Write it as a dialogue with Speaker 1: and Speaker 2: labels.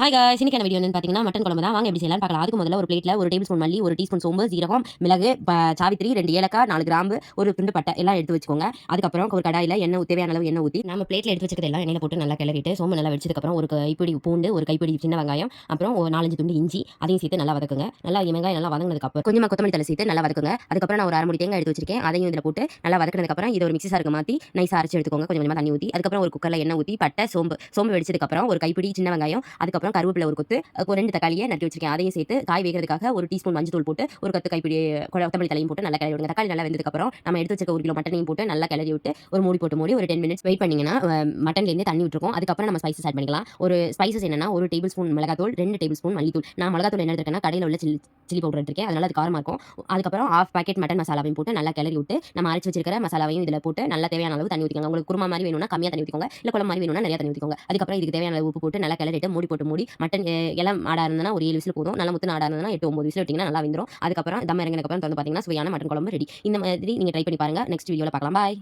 Speaker 1: Hi guys, இன்னைக்கான video என்னன்னு பார்த்தீங்கன்னா மட்டன் குழம்பு தான். வாங்க எப்படி செய்யலாம்னு பார்க்கலாம். அதுக்கு முதல்ல ஒரு பிளேட்ல 1 டேபிள் ஸ்பூன் மல்லி, 1 டீஸ்பூன் சோம்பு, சீரகம், மிளகு, சாவித்திரி, 2 ஏலக்காய், 4 கிராம்பு, ஒரு துண்டு பட்டை எல்லாம் எடுத்து வச்சுக்கோங்க. அதுக்கப்புறம் ஒரு கடாயில எண்ணெய் தேவையான அளவு எண்ணெய் ஊற்றி நம்ம பிளேட்ல எடுத்து வச்சுக்கிறது எல்லாம் எண்ணெயில போட்டு நல்லா கிளறிட்டு சோம்பு நல்லா வெடிச்சதுக்கப்புறம் ஒரு கைப்பிடி பூண்டு, ஒரு கைப்பிடி சின்ன வெங்காயம், அப்புறம் ஒரு 4, 5 துண்டு இஞ்சி அதையும் சேர்த்து நல்லா வதக்குங்க. நல்லா வெங்காயம் நல்லா வதங்கினதுக்கப்புறம் கொஞ்சமாக கொத்தமல்லி தழை சேர்த்து நல்லா வதக்குங்க. அதுக்கப்புறம் நான் ஒரு அரை மூடி தேங்காய் எடுத்து வச்சிருக்கேன். அதையும் இதில் போட்டு நல்லா வதக்கினதுக்கப்புறம் இதை ஒரு மிக்ஸி சாருக்கு மாற்றி நைஸாக அரைச்சு எடுத்துக்கோங்க. கொஞ்சம் கொஞ்சமாக தண்ணி ஊற்றி அதுக்கப்புறம் ஒரு குக்கரில் எண்ணெய் ஊற்றி பட்டை சோம்பு வெடிச்சதுக்கப்புறம் ஒரு கைப்பிடி சின்ன வெங்காயம், அதுக்கப்புறம் கருவேப்பிலை ஒரு கொத்து, ஒரு 2 தக்காளியை நறுக்கி வச்சிருக்கேன். அதையும் சேர்த்து காய் வேகிறதுக்காக ஒரு டீஸ்பூன் மஞ்சள் தூள் போட்டு ஒரு கத்து கைப்பிடி கொத்தமல்லி தலையும் போட்டு நல்லா கிளறி விடுங்க. தக்காளி நல்லா வெந்ததுக்கப்புறம் நம்ம எடுத்து வச்சிருக்க 1 கிலோ மட்டனையும் போட்டு நல்லா கிளறி விட்டு ஒரு மூடி போட்டு மூடி ஒரு 10 மினிட்ஸ் வெயிட் பண்ணீங்கன்னா மட்டன்லேருந்து தண்ணி விட்டுருக்கும். அதுக்கப்புறம் நம்ம ஸ்பைசஸ் ஆட் பண்ணிக்கலாம். ஒரு ஸ்பைசஸ் என்னன்னா 1 டேபிள் ஸ்பூன் மிளகாத்தூள், 2 டேபிள் ஸ்பூன் மல்லித்தூள். நான் மிளகாத்தூள் என்ன எடுத்துருக்கேன்னா கடையில் உள்ள சில்லி பவுடர் எடுத்துருக்கேன். அதனால அது காரமாக இருக்கும். அதுக்கப்புறம் 1/2 பாக்கெட் மட்டன் மசாலாவையும் போட்டு நல்லா கிளறி விட்டு நம்ம அரைச்சு வச்சிருக்கிற மசாலாவையும் இதில் போட்டு நல்லா தேவையான அளவு தண்ணி ஊற்றிக்கோங்க. உங்களுக்கு குருமா மாதிரி வேணும்னா கம்மியாக தண்ணி ஊற்றிக்கோங்க, இல்லை குழம்பு மாதிரி வேணும்னா நிறைய தண்ணி ஊற்றிக்கோங்க. அதுக்கப்புறம் இதுக்கு தேவையான அளவு உப்பு போட்டு நல்லா கிளறிட்டு மூடி போட்டு மூடி மட்டன் இளம் ஆடா இருந்ததுன்னா ஒரு 7 விசில் போதும். நல்லா முத்து ஆடா இருந்ததுன்னா 8, 9 விசில் விட்டிங்கன்னா நல்லா வெந்துரும். அதுக்கப்புறம் தம் இறங்கினதுக்கப்புறம் வந்து பார்த்தீங்கன்னா சுவையான மட்டன் குழம்பு ரெடி. இந்த மாதிரி நீங்க ட்ரை பண்ணி பாருங்க. நெக்ஸ்ட் வீடியோல பார்க்கலாம். பாய்.